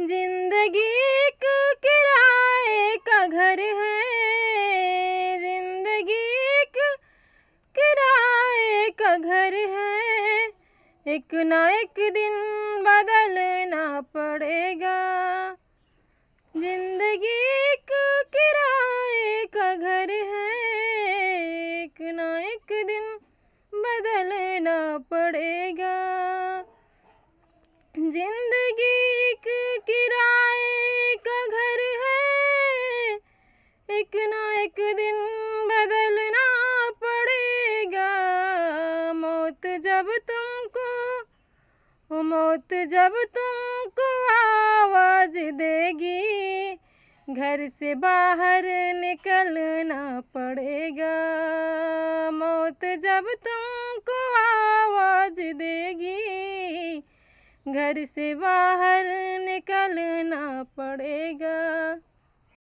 जिंदगी एक किराए का घर है, जिंदगी एक किराए का घर है, एक ना एक दिन बदलना पड़ेगा। जिंदगी एक किराए का घर है, एक ना एक दिन बदलना पड़ेगा। जिंदगी एक किराए का घर है, एक ना एक दिन बदलना पड़ेगा। मौत जब तुमको आवाज देगी, घर से बाहर निकलना पड़ेगा। मौत जब तुमको आवाज देगी, घर से बाहर निकलना पड़ेगा।